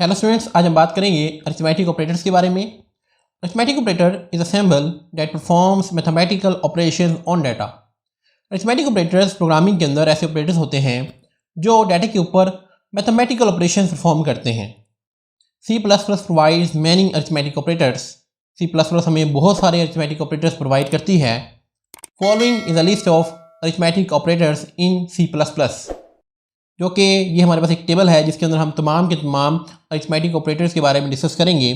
Hello students, आज हम बात करेंगे अरिथमेटिक ऑपरेटर्स के बारे में। Arithmetic operator is a symbol that performs mathematical operation on data. Arithmetic operators programming के अंदर ऐसे ऑपरेटर्स होते हैं जो डाटा के ऊपर मैथमेटिकल ऑपरेशन परफॉर्म करते हैं। C++ provides many arithmetic operators. C++ हमें बहुत सारे अरिथमेटिक ऑपरेटर्स प्रोवाइड करती है। Following is a list of arithmetic operators in C++, जो कि ये हमारे पास एक टेबल है जिसके अंदर हम तमाम के तमाम अरिथमेटिक ऑपरेटर्स के बारे में डिस्कस करेंगे।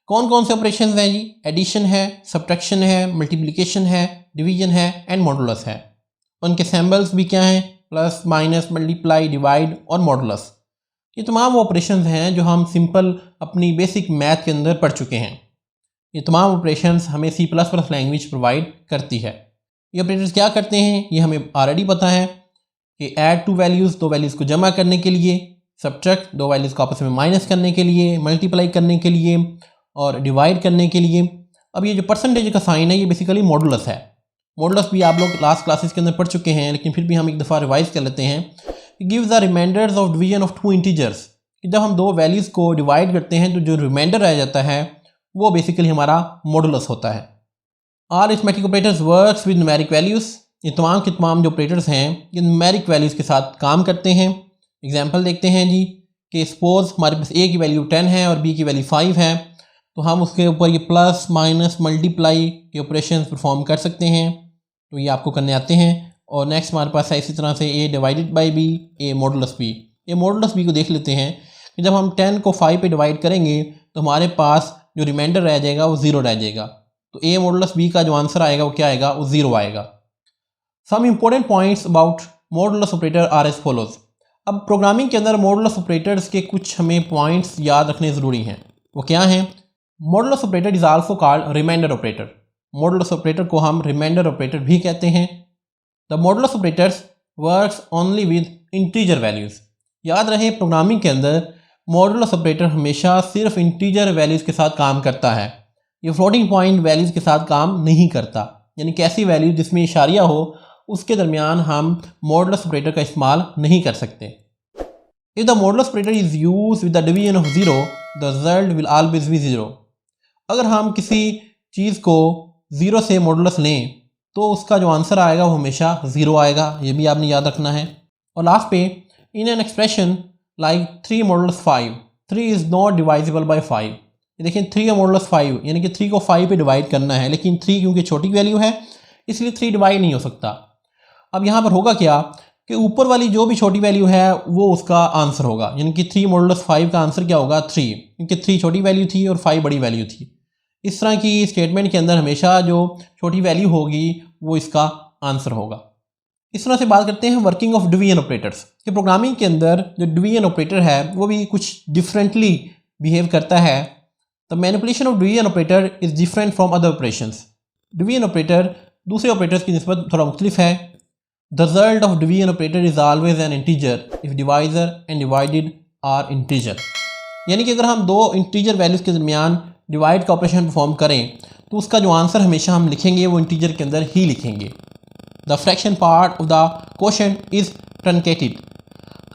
कौन कौन से ऑपरेशंस हैं जी? एडिशन है, सब्ट्रैक्शन है, मल्टीप्लिकेशन है, डिवीजन है एंड मॉडुलस है। उनके सैम्बल्स भी क्या हैं? प्लस, माइनस, मल्टीप्लाई, डिवाइड और मॉडुलस। ये तमाम वो ऑपरेशंस हैं जो हम सिंपल अपनी बेसिक मैथ के अंदर पढ़ चुके हैं। ये तमाम ऑपरेशंस हमें C++ लैंग्वेज प्रोवाइड करती है। ये ऑपरेटर्स क्या करते हैं ये हमें ऑलरेडी पता है कि ऐड टू वैल्यूज़, दो वैल्यूज़ को जमा करने के लिए, सब्ट्रैक्ट, दो वैल्यूज़ को आपस में माइनस करने के लिए, मल्टीप्लाई करने के लिए और डिवाइड करने के लिए। अब ये जो परसेंटेज का साइन है ये बेसिकली मॉडुलस है। मॉडुलस भी आप लोग लास्ट क्लासेस के अंदर पढ़ चुके हैं, लेकिन फिर भी हम एक दफ़ा रिवाइज कर लेते हैं। It gives the reminders of division of two integers, कि जब हम दो वैल्यूज़ को डिवाइड करते हैं तो जो रिमाइंडर रह जाता है वो बेसिकली हमारा मॉडुलस होता है। All arithmetic operators works with numeric values. ये तमाम के तमाम जो ऑपरेटर्स हैं ये न्यूमेरिक वैल्यूज़ के साथ काम करते हैं। एग्जांपल देखते हैं जी कि सपोज हमारे पास A की वैल्यू 10 है और B की वैल्यू 5 है, तो हम उसके ऊपर ये प्लस, माइनस, मल्टीप्लाई के ऑपरेशन परफॉर्म कर सकते हैं। तो ये आपको करने आते हैं। और नेक्स्ट हमारे पास है इसी तरह से A divided by B, A modulus B। ये मॉडुलस B को देख लेते हैं कि जब हम 10 को 5 पे डिवाइड करेंगे तो हमारे पास जो रिमाइंडर रह जाएगा वो 0 रह जाएगा। तो A मॉडुलस B का जो आंसर आएगा वो क्या आएगा? वो 0 आएगा। Some important points about modulus operator are as follows. अब प्रोग्रामिंग के अंदर मॉडुलस ऑपरेटर्स के कुछ हमें पॉइंट्स याद रखने ज़रूरी हैं। वो क्या हैं? Modulus operator is also called reminder operator. Modulus operator को हम रिमाइंडर ऑपरेटर भी कहते हैं। The modulus operators works only with integer values. याद रहे प्रोग्रामिंग के अंदर मॉडुलस ऑपरेटर हमेशा सिर्फ इंटीजर वैल्यूज़ के साथ काम करता है। ये फ्लोटिंग पॉइंट वैल्यूज़ के साथ काम नहीं करता, यानी कि ऐसी वैल्यू जिसमें इशारिया हो उसके दरमियान हम मॉडुलस ऑपरेटर का इस्तेमाल नहीं कर सकते। If the modulus operator is use with the division of 0, the result will always be 0। अगर हम किसी चीज़ को 0 से मॉडुलस लें तो उसका जो आंसर आएगा वो हमेशा 0 आएगा, ये भी आपने याद रखना है। और लास्ट पे, in an expression like 3 modulus 5, 3 is not divisible by 5। देखिए 3 मॉडुलस 5 यानी कि 3 को 5 पे डिवाइड करना है, लेकिन 3 क्योंकि छोटी वैल्यू है इसलिए 3 डिवाइड नहीं हो सकता। अब यहाँ पर होगा क्या कि ऊपर वाली जो भी छोटी वैल्यू है वो उसका आंसर होगा, यानी कि 3 मॉडुलस 5 का आंसर क्या होगा? 3, क्योंकि 3 छोटी वैल्यू थी और 5 बड़ी वैल्यू थी। इस तरह की स्टेटमेंट के अंदर हमेशा जो छोटी वैल्यू होगी वो इसका आंसर होगा। इस तरह से बात करते हैं वर्किंग ऑफ डिवीजन ऑपरेटर्स। कि प्रोग्रामिंग के अंदर जो डिवीजन ऑपरेटर है वो भी कुछ डिफरेंटली बिहेव करता है। The manipulation of division operator is different from other operations. Division operator दूसरे ऑपरेटर्स की निस्बत थोड़ा मुख्तलिफ है। The result of division operator is always an integer if divisor and divided are integer। यानी कि अगर हम दो इंटीजर वैल्यूज़ के दरमियान डिवाइड का ऑपरेशन परफॉर्म करें तो उसका जो आंसर हमेशा हम लिखेंगे वो इंटीजर के अंदर ही लिखेंगे। The fraction part of the quotient is truncated.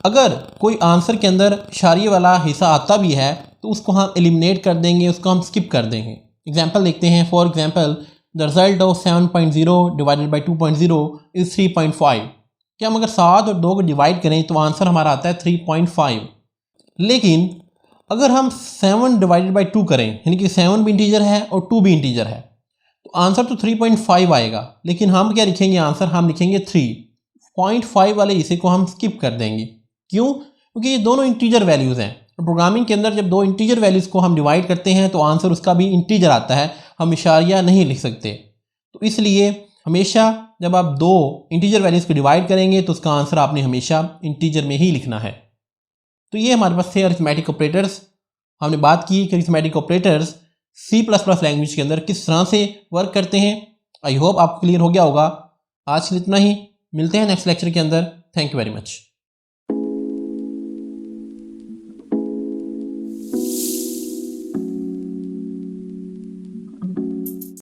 अगर कोई आंसर के अंदर इशारिये वाला हिस्सा आता भी है तो उसको हम एलिमिनेट कर देंगे, उसको हम स्किप कर देंगे। एग्जाम्पल देखते हैं। For example, the result of 7.0 divided by 2.0 is 3.5। क्या हम अगर 7 और 2 को डिवाइड करें तो आंसर हमारा आता है 3.5। लेकिन अगर हम 7 डिवाइडेड बाई 2 करें, यानी कि 7 भी इंटीजर है और 2 भी इंटीजर है, तो आंसर तो 3.5 आएगा। लेकिन हम क्या लिखेंगे? आंसर हम लिखेंगे 3.5 वाले हिस्से को हम स्किप कर देंगे। क्यों? क्योंकि ये दोनों इंटीजर वैल्यूज़ हैं। तो प्रोग्रामिंग के अंदर जब दो इंटीजर वैल्यूज़ को हम डिवाइड करते हैं तो आंसर उसका भी इंटीजर आता है, हम इशारिया नहीं लिख सकते। तो इसलिए हमेशा जब आप दो इंटीजर वैल्यूज़ को डिवाइड करेंगे तो उसका आंसर आपने हमेशा इंटीजर में ही लिखना है। तो ये हमारे पास थे अरिथमेटिक ऑपरेटर्स। हमने बात की कि अरिथमेटिक ऑपरेटर्स C++ लैंग्वेज के अंदर किस तरह से वर्क करते हैं। आई होप आपको क्लियर हो गया होगा। आज के लिए इतना ही, मिलते हैं नेक्स्ट लेक्चर के अंदर। Thank you very much.